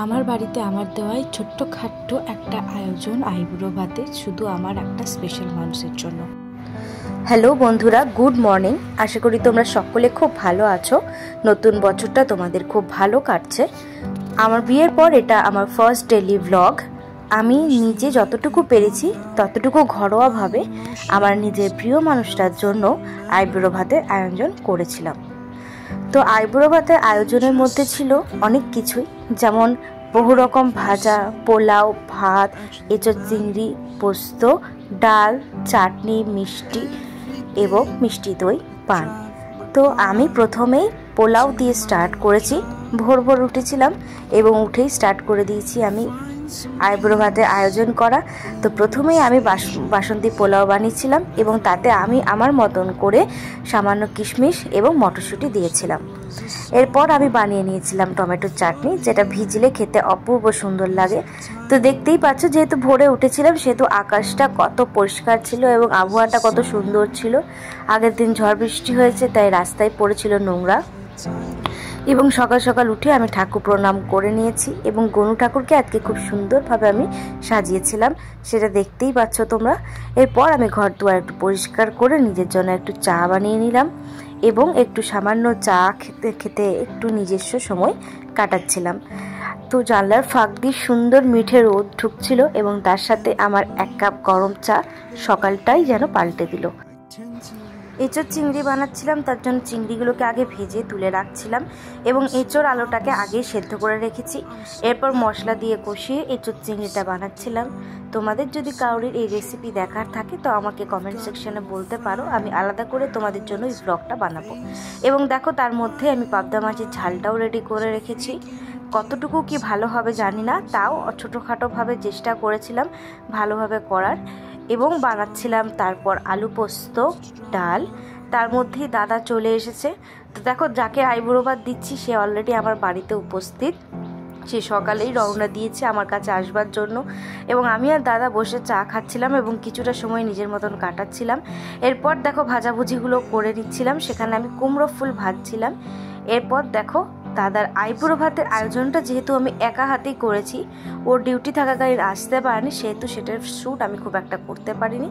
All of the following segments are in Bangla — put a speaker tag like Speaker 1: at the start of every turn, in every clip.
Speaker 1: আমার বাড়িতে আমার দেওয়াই ছোট্টখাট্ট একটা আয়োজন আইবুড়ো ভাতে, শুধু আমার একটা স্পেশাল মানুষের জন্য।
Speaker 2: হ্যালো বন্ধুরা, গুড মর্নিং। আশা করি তোমরা সকলে খুব ভালো আছো। নতুন বছরটা তোমাদের খুব ভালো কাটছে। আমার বিয়ের পর এটা আমার ফার্স্ট ডেইলি ভ্লগ। আমি নিজে যতটুকু পেরেছি ততটুকু ঘরোয়াভাবে আমার নিজের প্রিয় মানুষটার জন্য আইবুড়ো ভাতের আয়োজন করেছিলাম। তো আইবুড়ো ভাতের আয়োজনের মধ্যে ছিল অনেক কিছুই, যেমন বহু রকম ভাজা, পোলাও, ভাত, এঁচোড় চিংড়ি, পোস্ত, ডাল, চাটনি, মিষ্টি এবং মিষ্টি দই, পান। তো আমি প্রথমেই পোলাও দিয়ে স্টার্ট করেছি। ভোর ভোর উঠেছিলাম এবং উঠেই স্টার্ট করে দিয়েছি আমি আইবুড়ো ভাতের আয়োজন করা। তো প্রথমেই আমি বাসন্তী পোলাও বানিয়েছিলাম এবং তাতে আমি আমার মতন করে সামান্য কিশমিশ এবং মটরশুঁটি দিয়েছিলাম। এরপর আমি বানিয়ে নিয়েছিলাম টমেটোর চাটনি, যেটা ভিজলে খেতে অপূর্ব সুন্দর লাগে। তো দেখতেই পাচ্ছ, যেহেতু ভোরে উঠেছিলাম সেহেতু আকাশটা কত পরিষ্কার ছিল এবং আবহাওয়াটা কত সুন্দর ছিল। আগের দিন ঝড় বৃষ্টি হয়েছে, তাই রাস্তায় পড়েছিল নোংরা। এবং সকাল সকাল উঠে আমি ঠাকুর প্রণাম করে নিয়েছি এবং গনু ঠাকুরকে আজকে খুব সুন্দরভাবে আমি সাজিয়েছিলাম, সেটা দেখতেই পাচ্ছ তোমরা। এরপর আমি ঘর দুয়ার একটু পরিষ্কার করে নিজের জন্য একটু চা বানিয়ে নিলাম এবং একটু সামান্য চা খেতে খেতে একটু নিজস্ব সময় কাটাচ্ছিলাম। তো জানলার ফাঁক দিয়ে সুন্দর মিঠে রোদ ঢুকছিল এবং তার সাথে আমার এক কাপ গরম চা সকালটাই যেন পাল্টে দিল। এঁচোড় চিংড়ি বানাচ্ছিলাম, তার জন্য চিংড়িগুলোকে আগে ভেজে তুলে রাখছিলাম এবং এঁচোড় আলুটাকে আগে সেদ্ধ করে রেখেছি। এরপর মশলা দিয়ে কষিয়ে এঁচোড় চিংড়িটা বানাচ্ছিলাম। তোমাদের যদি কারোর এই রেসিপি দেখার থাকে তো আমাকে কমেন্ট সেকশনে বলতে পারো, আমি আলাদা করে তোমাদের জন্য এই ব্লগটা বানাবো। এবং দেখো, তার মধ্যে আমি পাবদা মাছের ঝালটাও রেডি করে রেখেছি। কতটুকু কি ভালো হবে জানি না, তাও ছোটোখাটোভাবে চেষ্টা করেছিলাম ভালোভাবে করার। এবং বানাচ্ছিলাম তারপর আলু পোস্ত, ডাল। তার মধ্যেই দাদা চলে এসেছে। তো দেখো, যাকে আইবুড়ো ভাত দিচ্ছি সে অলরেডি আমার বাড়িতে উপস্থিত। সে সকালেই রওনা দিয়েছে আমার কাছে আসবার জন্য এবং আমি আর দাদা বসে চা খাচ্ছিলাম এবং কিছুটা সময় নিজের মতন কাটাচ্ছিলাম। এরপর দেখো, ভাজাভুজিগুলো করে নিচ্ছিলাম, সেখানে আমি কুমড়ো ফুল ভাজছিলাম। এরপর দেখো, দাদার আইবুড়ো ভাতের আয়োজনটা যেহেতু আমি একা হাতেই করেছি, ওর ডিউটি থাকাকালীন আসতে পারেনি, সেহেতু সেটার শ্যুট আমি খুব একটা করতে পারিনি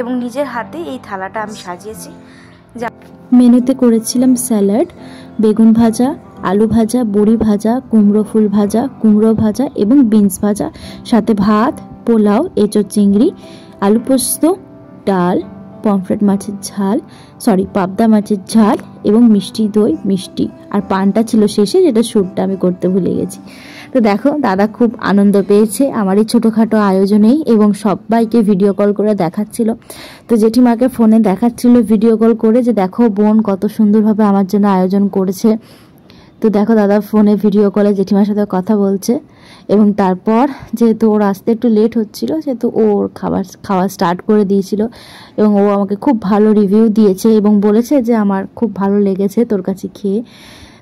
Speaker 2: এবং নিজের হাতেই এই থালাটা আমি সাজিয়েছি।
Speaker 1: মেনুতে করেছিলাম স্যালাড, বেগুন ভাজা, আলু ভাজা, বড়ি ভাজা, কুমড়ো ফুল ভাজা, কুমড়ো ভাজা এবং বিনস ভাজা, সাথে ভাত, পোলাও, এঁচোড় চিংড়ি, আলু পোস্ত, ডাল, পমফ্রেট মাছের ঝাল, পাবদা মাছের ঝাল এবং মিষ্টি দই, মিষ্টি আর পানটা ছিল শেষে, যেটা শ্যুটটা আমি করতে ভুলে গেছি। তো দেখো, দাদা খুব আনন্দ পেয়েছে আমার এই ছোটোখাটো আয়োজনেই এবং সবাইকে ভিডিও কল করে দেখাচ্ছিল। তো জেঠিমাকে ফোনে দেখাচ্ছিল ভিডিও কল করে যে দেখো বোন কত সুন্দরভাবে আমার জন্য আয়োজন করেছে। তো দেখো, দাদা ফোনে ভিডিও কলে জেঠিমার সাথে কথা বলছে এবং তারপর যেহেতু ওর আসতে একটু লেট হচ্ছিল, সেহেতু ওর খাওয়া স্টার্ট করে দিয়েছিল এবং ও আমাকে খুব ভালো রিভিউ দিয়েছে এবং বলেছে যে আমার খুব ভালো লেগেছে তোর কাছে খেয়ে।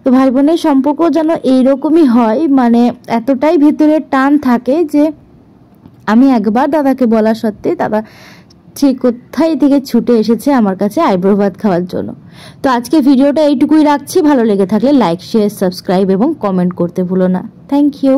Speaker 1: তো ভাই বোনের সম্পর্ক যেন এইরকমই হয়, মানে এতটাই ভিতরে টান থাকে যে আমি একবার দাদাকে বলা সত্ত্বে দাদা সে কোথায় থেকে ছুটে এসেছে আমার কাছে আইবুড়ো ভাত খাওয়ার জন্য। তো আজকে ভিডিওটা এইটুকুই রাখছি। ভালো লেগে থাকলে লাইক, শেয়ার, সাবস্ক্রাইব এবং কমেন্ট করতে ভুলো না। Thank you.